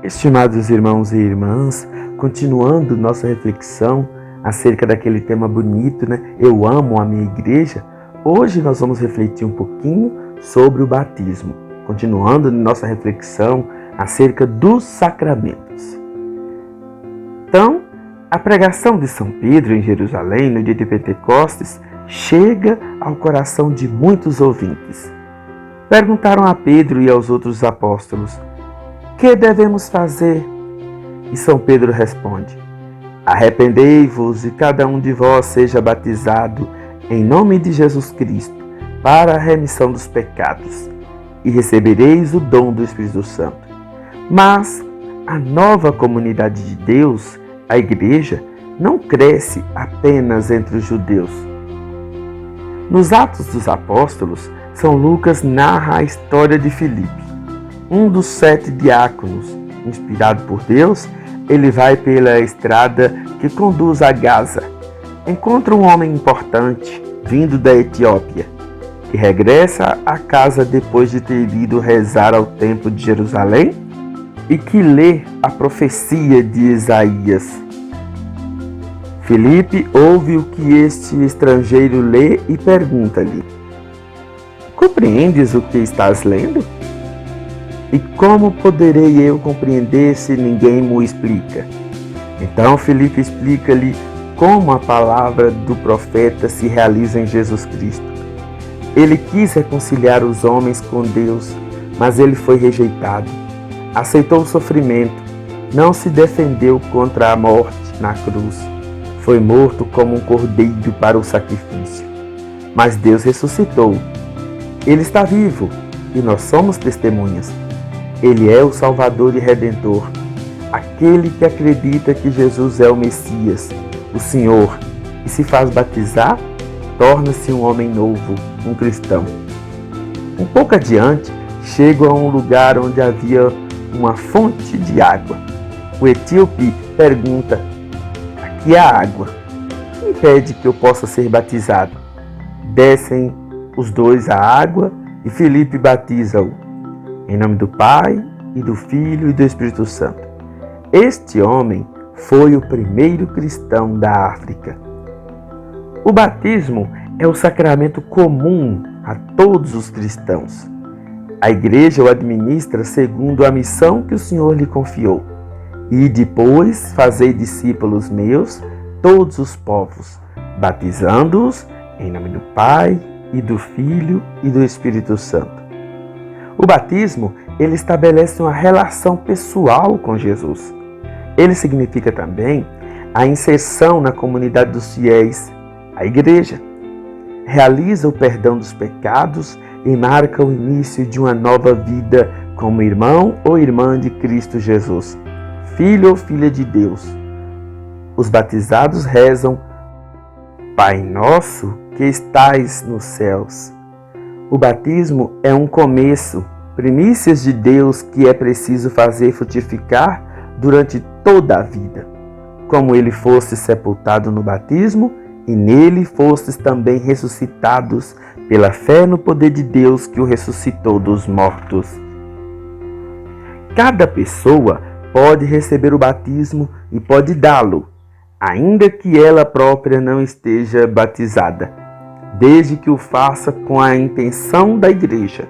Estimados irmãos e irmãs, continuando nossa reflexão acerca daquele tema bonito, né? Eu amo a minha igreja. Hoje nós vamos refletir um pouquinho sobre o batismo, continuando nossa reflexão acerca dos sacramentos. Então, a pregação de São Pedro em Jerusalém, no dia de Pentecostes, chega ao coração de muitos ouvintes. Perguntaram a Pedro e aos outros apóstolos: que devemos fazer? E São Pedro responde: arrependei-vos e cada um de vós seja batizado em nome de Jesus Cristo para a remissão dos pecados e recebereis o dom do Espírito Santo. Mas a nova comunidade de Deus, a igreja, não cresce apenas entre os judeus. Nos Atos dos Apóstolos, São Lucas narra a história de Filipe, um dos 7 diáconos. Inspirado por Deus, ele vai pela estrada que conduz a Gaza. Encontra um homem importante, vindo da Etiópia, que regressa à casa depois de ter ido rezar ao templo de Jerusalém e que lê a profecia de Isaías. Filipe ouve o que este estrangeiro lê e pergunta-lhe: compreendes o que estás lendo? E como poderei eu compreender se ninguém me explica? Então Filipe explica-lhe como a palavra do profeta se realiza em Jesus Cristo. Ele quis reconciliar os homens com Deus, mas ele foi rejeitado. Aceitou o sofrimento, não se defendeu contra a morte na cruz. Foi morto como um cordeiro para o sacrifício. Mas Deus ressuscitou. Ele está vivo e nós somos testemunhas. Ele é o Salvador e Redentor, aquele que acredita que Jesus é o Messias, o Senhor, e se faz batizar, torna-se um homem novo, um cristão. Um pouco adiante, chego a um lugar onde havia uma fonte de água. O etíope pergunta: aqui há água, o que impede que eu possa ser batizado? Descem os dois à água e Filipe batiza-o. Em nome do Pai, e do Filho e do Espírito Santo. Este homem foi o primeiro cristão da África. O batismo é o sacramento comum a todos os cristãos. A igreja o administra segundo a missão que o Senhor lhe confiou. E depois fazei discípulos meus todos os povos, batizando-os em nome do Pai, e do Filho e do Espírito Santo. O batismo, ele estabelece uma relação pessoal com Jesus. Ele significa também a inserção na comunidade dos fiéis, a igreja. Realiza o perdão dos pecados e marca o início de uma nova vida como irmão ou irmã de Cristo Jesus, filho ou filha de Deus. Os batizados rezam: Pai nosso que estais nos céus. O batismo é um começo, primícias de Deus que é preciso fazer frutificar durante toda a vida. Como ele fosse sepultado no batismo, e nele fostes também ressuscitados pela fé no poder de Deus que o ressuscitou dos mortos. Cada pessoa pode receber o batismo e pode dá-lo, ainda que ela própria não esteja batizada, desde que o faça com a intenção da igreja.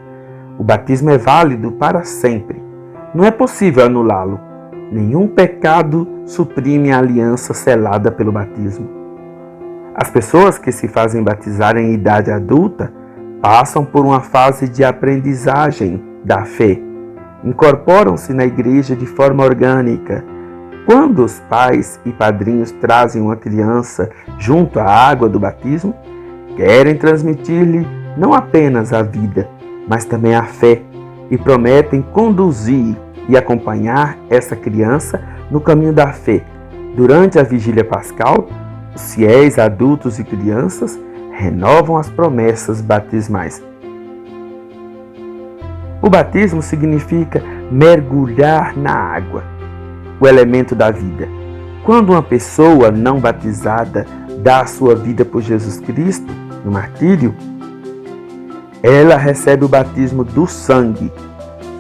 O batismo é válido para sempre. Não é possível anulá-lo. Nenhum pecado suprime a aliança selada pelo batismo. As pessoas que se fazem batizar em idade adulta passam por uma fase de aprendizagem da fé. Incorporam-se na igreja de forma orgânica. Quando os pais e padrinhos trazem uma criança junto à água do batismo, querem transmitir-lhe não apenas a vida, mas também a fé, e prometem conduzir e acompanhar essa criança no caminho da fé. Durante a vigília pascal, os fiéis adultos e crianças renovam as promessas batismais. O batismo significa mergulhar na água, o elemento da vida. Quando uma pessoa não batizada dá a sua vida por Jesus Cristo, no martírio, ela recebe o batismo do sangue.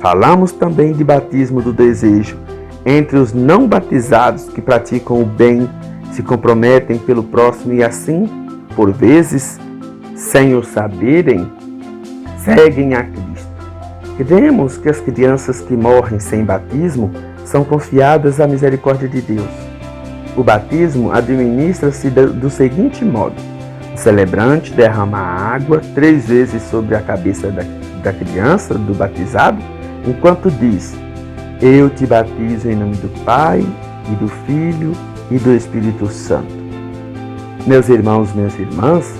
Falamos também de batismo do desejo. entre os não batizados que praticam o bem, se comprometem pelo próximo e assim, por vezes, sem o saberem, seguem a Cristo. Cremos que as crianças que morrem sem batismo são confiadas à misericórdia de Deus. O batismo administra-se do seguinte modo: o celebrante derrama água 3 vezes sobre a cabeça da criança, do batizado, enquanto diz: eu te batizo em nome do Pai, e do Filho, e do Espírito Santo. Meus irmãos, minhas irmãs,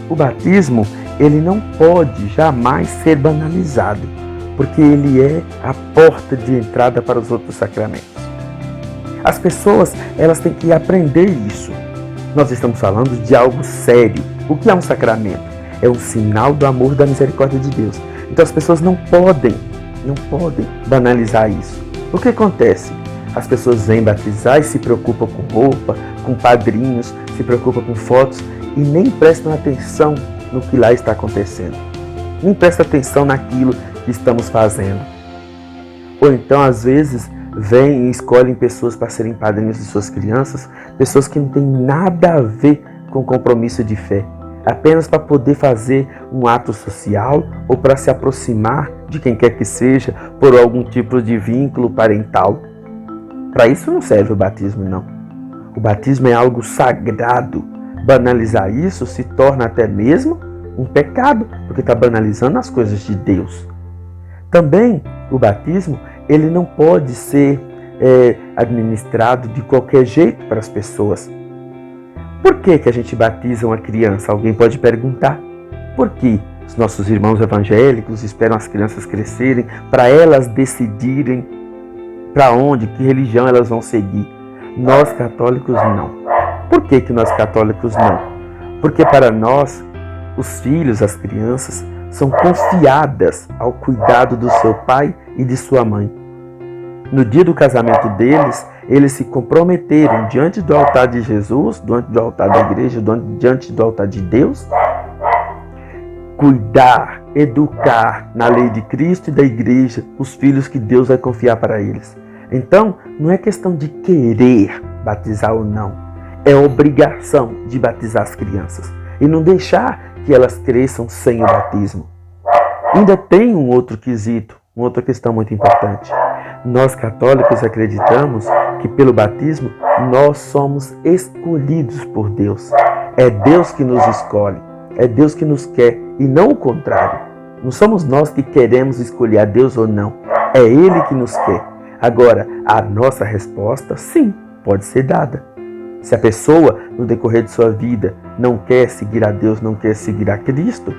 o batismo, ele não pode jamais ser banalizado, porque ele é a porta de entrada para os outros sacramentos. As pessoas, elas têm que aprender isso. Nós estamos falando de algo sério. O que é um sacramento? É um sinal do amor, da misericórdia de Deus. Então as pessoas não podem banalizar isso. O que acontece? As pessoas vêm batizar e se preocupam com roupa, com padrinhos, se preocupam com fotos e nem prestam atenção no que lá está acontecendo. Nem prestam atenção naquilo que estamos fazendo. Ou então, às vezes, vêm e escolhem pessoas para serem padrinhos de suas crianças, pessoas que não têm nada a ver com compromisso de fé, apenas para poder fazer um ato social ou para se aproximar de quem quer que seja por algum tipo de vínculo parental. Para isso não serve o batismo, não. O batismo é algo sagrado. Banalizar isso se torna até mesmo um pecado, porque está banalizando as coisas de Deus. Também o batismo, ele não pode ser administrado de qualquer jeito para as pessoas. Por que a gente batiza uma criança? Alguém pode perguntar. Por que os nossos irmãos evangélicos esperam as crianças crescerem para elas decidirem para onde, que religião elas vão seguir? Nós católicos não. Por que nós católicos não? Porque para nós, os filhos, as crianças, são confiadas ao cuidado do seu pai e de sua mãe. No dia do casamento deles, eles se comprometeram diante do altar de Jesus, diante do altar da igreja, diante do altar de Deus, cuidar, educar na lei de Cristo e da igreja os filhos que Deus vai confiar para eles. Então, não é questão de querer batizar ou não, é obrigação de batizar as crianças e não deixar que elas cresçam sem o batismo. Ainda tem um outro quesito, uma outra questão muito importante. Nós católicos acreditamos que pelo batismo nós somos escolhidos por Deus. É Deus que nos escolhe, é Deus que nos quer e não o contrário. Não somos nós que queremos escolher a Deus ou não, é Ele que nos quer. Agora, a nossa resposta, sim, pode ser dada. Se a pessoa, no decorrer de sua vida, não quer seguir a Deus, não quer seguir a Cristo,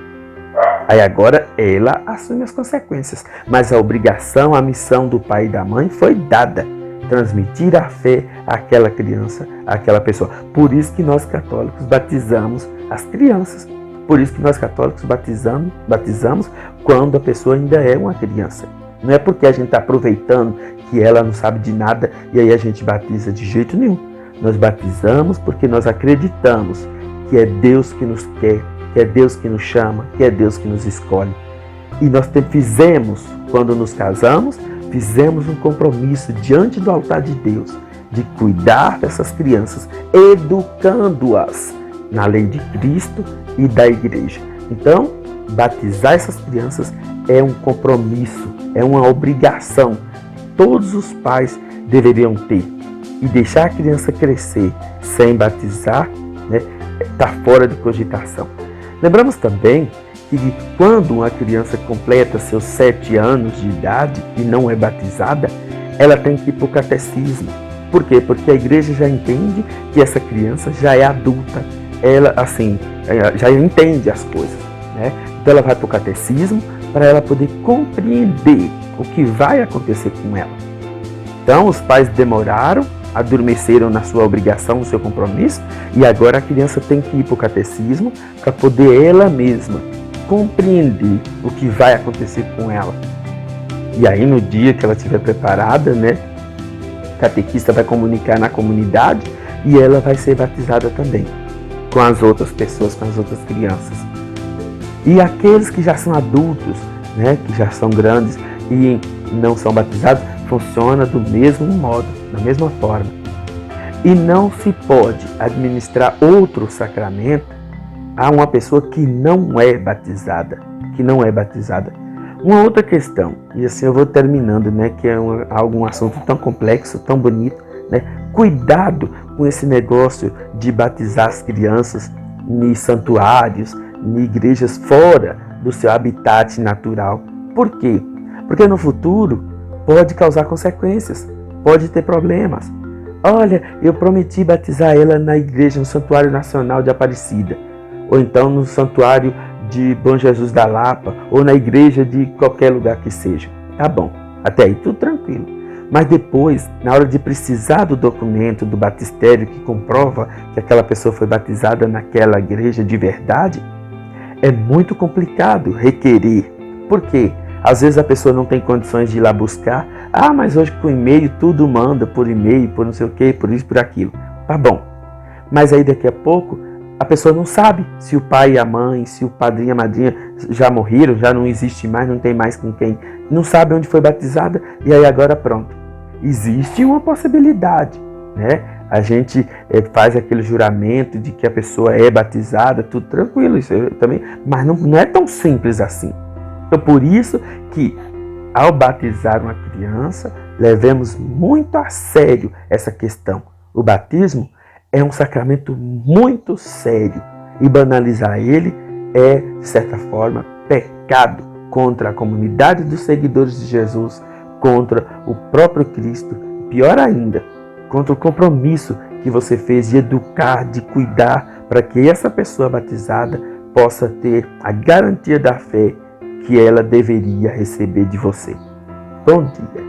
aí agora ela assume as consequências. Mas a obrigação, a missão do pai e da mãe foi dada. Transmitir a fé àquela criança, àquela pessoa. Por isso que nós católicos batizamos as crianças. Por isso que nós católicos batizamos quando a pessoa ainda é uma criança. Não é porque a gente está aproveitando que ela não sabe de nada e aí a gente batiza de jeito nenhum. Nós batizamos porque nós acreditamos que é Deus que nos quer, que é Deus que nos chama, que é Deus que nos escolhe. E nós fizemos, quando nos casamos, fizemos um compromisso diante do altar de Deus, de cuidar dessas crianças, educando-as na lei de Cristo e da igreja. Então, batizar essas crianças é um compromisso, é uma obrigação que todos os pais deveriam ter. E deixar a criança crescer sem batizar, está fora de cogitação. Lembramos também que quando uma criança completa seus 7 anos de idade e não é batizada, ela tem que ir para o catecismo. Por quê? Porque a igreja já entende que essa criança já é adulta, ela já entende as coisas. Então ela vai para o catecismo para ela poder compreender o que vai acontecer com ela. Então os pais demoraram, adormeceram na sua obrigação, no seu compromisso, e agora a criança tem que ir para o catecismo para poder ela mesma compreender o que vai acontecer com ela. E aí no dia que ela estiver preparada, o catequista vai comunicar na comunidade e ela vai ser batizada também, com as outras pessoas, com as outras crianças. E aqueles que já são adultos, que já são grandes e não são batizados, funciona do mesmo modo, da mesma forma. E não se pode administrar outro sacramento a uma pessoa que não é batizada, Uma outra questão, e assim eu vou terminando, né, que é algum assunto tão complexo, tão bonito, né? Cuidado com esse negócio de batizar as crianças em santuários, em igrejas fora do seu habitat natural. Por quê? Porque no futuro pode causar consequências, pode ter problemas. Olha, eu prometi batizar ela na igreja, no Santuário Nacional de Aparecida, ou então no Santuário de Bom Jesus da Lapa, ou na igreja de qualquer lugar que seja. Tá bom, até aí tudo tranquilo. Mas depois, na hora de precisar do documento, do batistério que comprova que aquela pessoa foi batizada naquela igreja de verdade, é muito complicado requerer. Por quê? Às vezes a pessoa não tem condições de ir lá buscar. Ah, mas hoje com e-mail tudo manda, por e-mail, por não sei o quê, por isso, por aquilo. Tá bom. Mas aí daqui a pouco a pessoa não sabe se o pai e a mãe, se o padrinho e a madrinha já morreram, já não existe mais, não tem mais com quem. Não sabe onde foi batizada e aí agora pronto. Existe uma possibilidade, né? A gente faz aquele juramento de que a pessoa é batizada, tudo tranquilo, isso também, mas não é tão simples assim. Então por isso que ao batizar uma criança, levemos muito a sério essa questão. O batismo é um sacramento muito sério e banalizar ele é, de certa forma, pecado contra a comunidade dos seguidores de Jesus, contra o próprio Cristo, pior ainda, contra o compromisso que você fez de educar, de cuidar, para que essa pessoa batizada possa ter a garantia da fé que ela deveria receber de você. Bom dia!